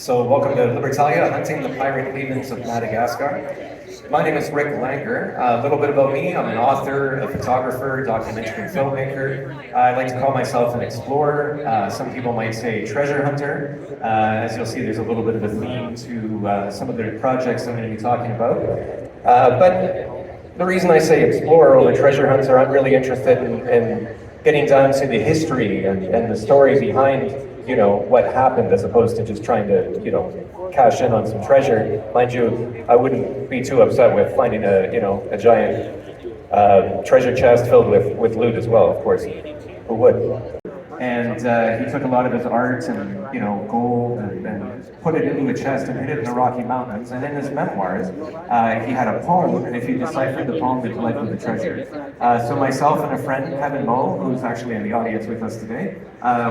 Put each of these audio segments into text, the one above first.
So welcome to Libertalia-Hunting, the Pirate Havens of Madagascar. My name is Rick Langrehr. A little bit about me, I'm an author, a photographer, documentary filmmaker. I like to call myself an explorer. Some people might say treasure hunter. As you'll see, there's a little bit of a theme to some of the projects I'm going to be talking about. But the reason I say explorer over treasure hunter, I'm really interested in getting down to the history and the story behind what happened, as opposed to just trying to cash in on some treasure. Mind you, I wouldn't be too upset with finding a giant treasure chest filled with loot as well, of course. Who would? And he took a lot of his art and gold and put it into a chest and hid it in the Rocky Mountains. And in his memoirs, he had a poem, and if you deciphered the poem, it led to the treasure. So myself and a friend, Kevin Moe, who's actually in the audience with us today,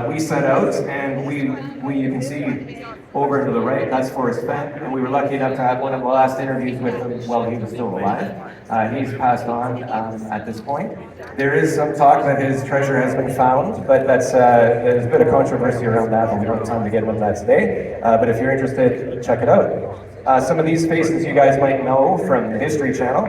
we set out, and we you can see over to the right, that's Forrest Fenn, and we were lucky enough to have one of the last interviews with him while he was still alive. He's passed on at this point. There is some talk that his treasure has been found, but there's a bit of controversy around that, and we don't have time to get into that today. But if you're interested, check it out. Some of these faces you guys might know from the History Channel,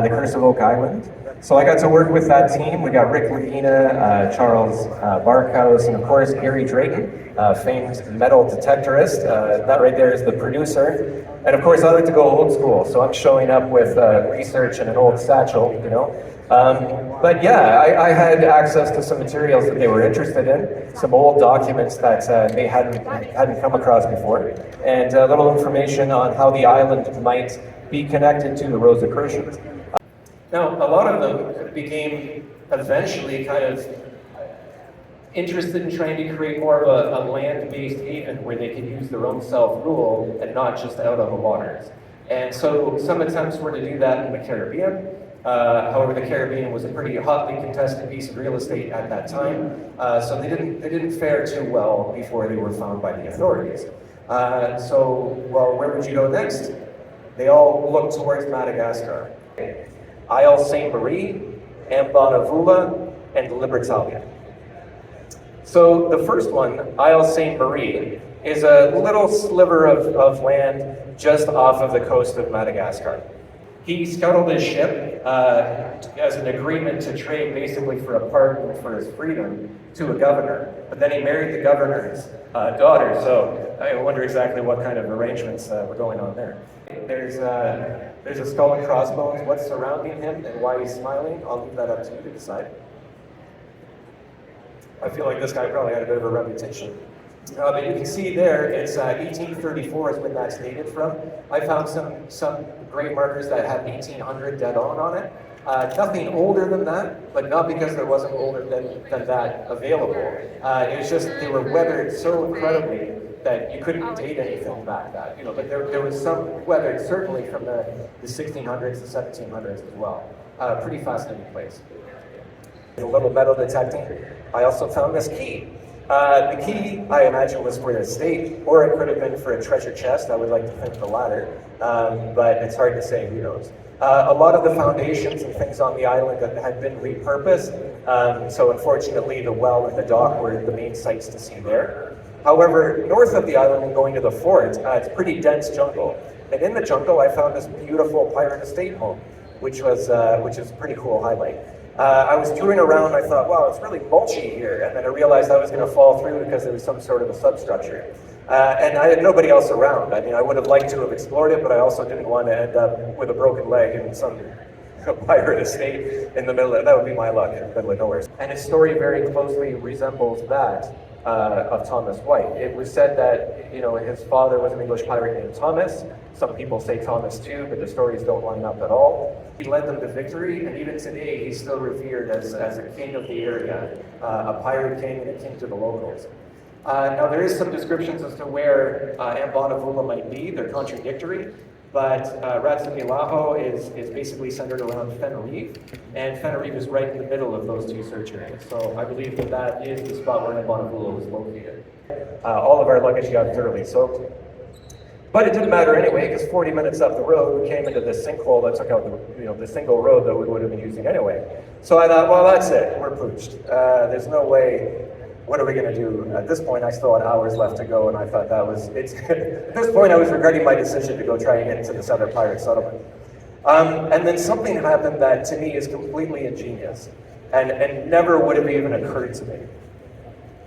The Curse of Oak Island. So I got to work with that team. We got Rick Lagina, Charles Barkhouse, and of course Gary Drayton, famed metal detectorist. That right there is the producer. And of course I like to go old school, so I'm showing up with research and an old satchel, But yeah, I had access to some materials that they were interested in, some old documents that they hadn't come across before, and a little information on how the island might be connected to the Rosicrucians. Now, a lot of them became eventually kind of interested in trying to create more of a land-based haven where they could use their own self-rule and not just out on the waters. And so some attempts were to do that in the Caribbean. However, the Caribbean was a pretty hotly contested piece of real estate at that time, so they didn't fare too well before they were found by the authorities. Well, where would you go next? They all looked towards Madagascar. Isle Sainte-Marie, Ambonavoula, and Libertalia. So the first one, Isle Sainte-Marie, is a little sliver of land just off of the coast of Madagascar. He scuttled his ship as an agreement to trade basically for a pardon for his freedom to a governor, but then he married the governor's daughter, so I wonder exactly what kind of arrangements were going on there. There's a skull and crossbones. What's surrounding him and why he's smiling, I'll leave that up to you to decide. I feel like this guy probably had a bit of a reputation. But you can see there, it's 1834 is when that's dated from. I found some grave markers that had 1800 dead on it. Nothing older than that, but not because there wasn't older than that available. It was just they were weathered so incredibly that you couldn't date anything back that. But there was some weathered certainly from the 1600s, the 1700s as well. Pretty fascinating place. A little metal detecting. I also found this key. The key, I imagine, was for an estate, or it could have been for a treasure chest. I would like to think the latter, but it's hard to say, who knows. A lot of the foundations and things on the island had been repurposed, so unfortunately the well and the dock were the main sites to see there. However, north of the island and going to the fort, it's pretty dense jungle. And in the jungle, I found this beautiful pirate estate home, which is a pretty cool highlight. I was touring around, I thought, wow, it's really mulchy here, and then I realized I was going to fall through because there was some sort of a substructure. And I had nobody else around. I mean, I would have liked to have explored it, but I also didn't want to end up with a broken leg in some pirate estate in the middle of, that would be my luck, in the middle of nowhere. And his story very closely resembles that of Thomas White. It was said that, his father was an English pirate named Thomas. Some people say Thomas too, but the stories don't line up at all. He led them to victory, and even today he's still revered as a king of the area, a pirate king and a king to the locals. Now there is some descriptions as to where Ambonavoula might be. They're contradictory, but Ratsunilaho is basically centered around Fenerive, and Fenerive is right in the middle of those two search areas. So I believe that is the spot where Ambonavoula was located. All of our luggage got thoroughly soaked. But it didn't matter anyway, because 40 minutes up the road, we came into this sinkhole that took out the single road that we would have been using anyway. So I thought, well, that's it, we're pooched. There's no way what are we going to do? At this point, I still had hours left to go, and I thought at this point, I was regretting my decision to go try and get into this other pirate settlement. And then something happened that to me is completely ingenious and never would have even occurred to me.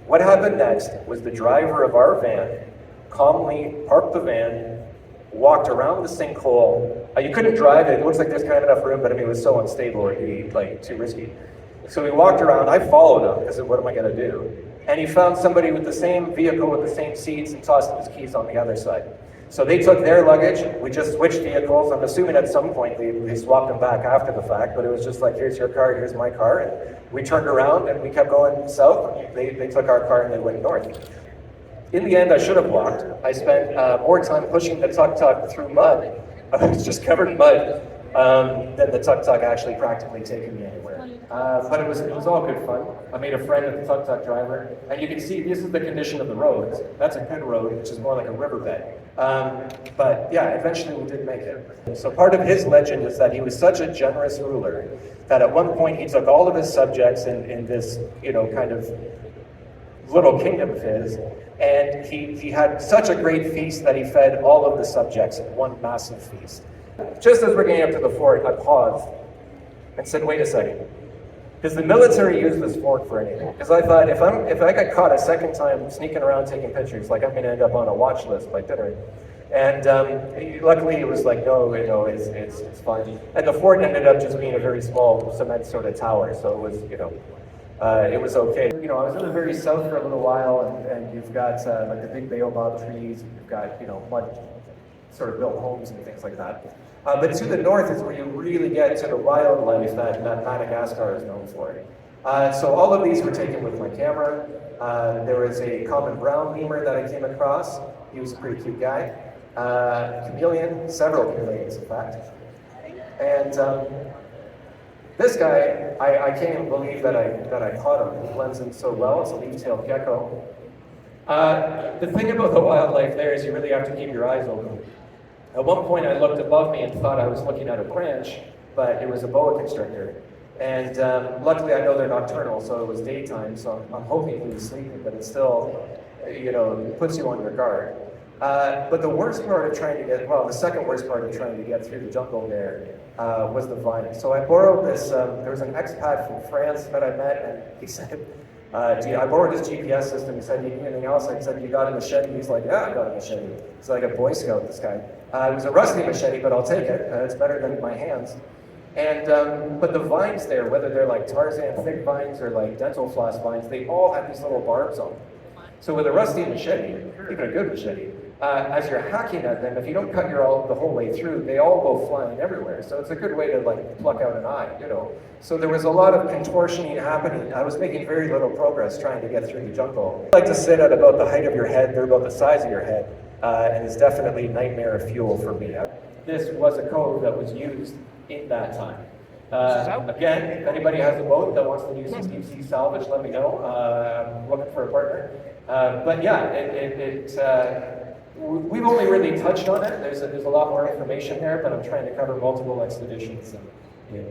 What happened next was the driver of our van calmly parked the van, walked around the sinkhole. You couldn't drive it. It looks like there's kind of enough room, but I mean, it was so unstable, it'd be like too risky. So we walked around. I followed him because what am I going to do? And he found somebody with the same vehicle with the same seats and tossed his keys on the other side. So they took their luggage. We just switched vehicles. I'm assuming at some point they swapped them back after the fact, but it was just like, here's your car, here's my car. And we turned around and we kept going south. They took our car and they went north. In the end, I should have walked. I spent more time pushing the tuk-tuk through mud. I was just covered in mud than the tuk-tuk actually practically taking me anywhere. But it was all good fun. I made a friend with the tuk-tuk driver, and you can see this is the condition of the roads. That's a good road, which is more like a riverbed. But yeah, eventually we did make it. So part of his legend is that he was such a generous ruler that at one point he took all of his subjects in this, kind of little kingdom of his, and he had such a great feast that he fed all of the subjects in one massive feast. Just as we're getting up to the fort, I paused and said, wait a second. Does the military use this fort for anything? Because I thought if I got caught a second time sneaking around taking pictures, like I'm going to end up on a watch list by dinner. And luckily it was like, no, it's fine. And the fort ended up just being a very small cement sort of tower, so it was, it was okay. I was in the very south for a little while, and you've got like the big baobab trees, you've got mud sort of built homes and things like that. But to the north is where you really get to the wildlife that Madagascar is known for. So all of these were taken with my camera. There was a common brown lemur that I came across. He was a pretty cute guy. Chameleon, several chameleons in fact. And this guy, I can't even believe that I caught him. He blends in so well. It's a leaf-tailed gecko. The thing about the wildlife there is you really have to keep your eyes open. At one point I looked above me and thought I was looking at a branch, but it was a boa constrictor. And luckily I know they're nocturnal, so it was daytime, so I'm hoping he was sleeping, but it still, puts you on your guard. But the worst part of trying to get, the second worst part of trying to get through the jungle there was the vine. So I borrowed this, there was an expat from France that I met, and he said, I borrowed his GPS system. He said, "Do you need anything else?" I said, "You got a machete?" He's like, "Yeah, I got a machete." He's like a Boy Scout, this guy. It was a rusty machete, but I'll take it. It's better than my hands. And but the vines there, whether they're like Tarzan thick vines or like dental floss vines, they all have these little barbs on them. So with a rusty machete, even a good machete, as you're hacking at them, if you don't cut the whole way through, they all go flying everywhere. So it's a good way to like pluck out an eye, So there was a lot of contortioning happening. I was making very little progress trying to get through the jungle. I like to sit at about the height of your head. They're about the size of your head, and it's definitely nightmare fuel for me. This was a code that was used in that time. Again, if anybody has a boat that wants to use some deep sea salvage, let me know. I'm looking for a partner. But yeah, we've only really touched on it. There's a lot more information there, but I'm trying to cover multiple expeditions in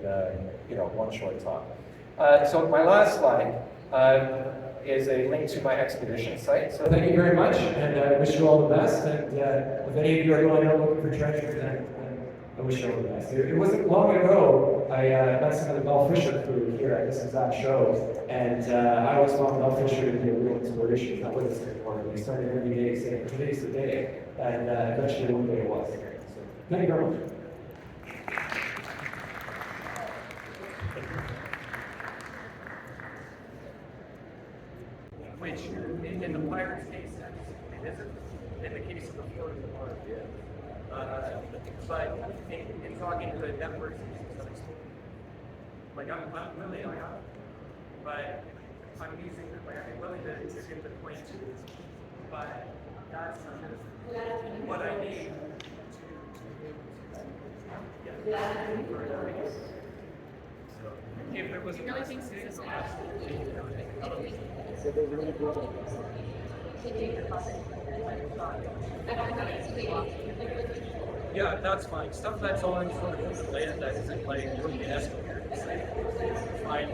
one short talk. So my last slide is a link to my expedition site. So thank you very much, and I wish you all the best. And if any of you are going out looking for treasures, then I wish you all the best. It wasn't long ago I met some of the Bell Fisher crew here at this exact show, and I always found Bell Fisher to be a real inspiration. That was important. They started every day saying, "Today's the day," and eventually one day it was. So thank you very much. Which, in the pirate's case, it isn't. In the case of the Fort of the Park, yeah. But in talking to the networks, like I'm willing, but I'm using I'm willing to get the point too. But that's what I need to if there was a yeah, that's fine. Stuff that's on sort of the land that isn't like really escalated. Fine,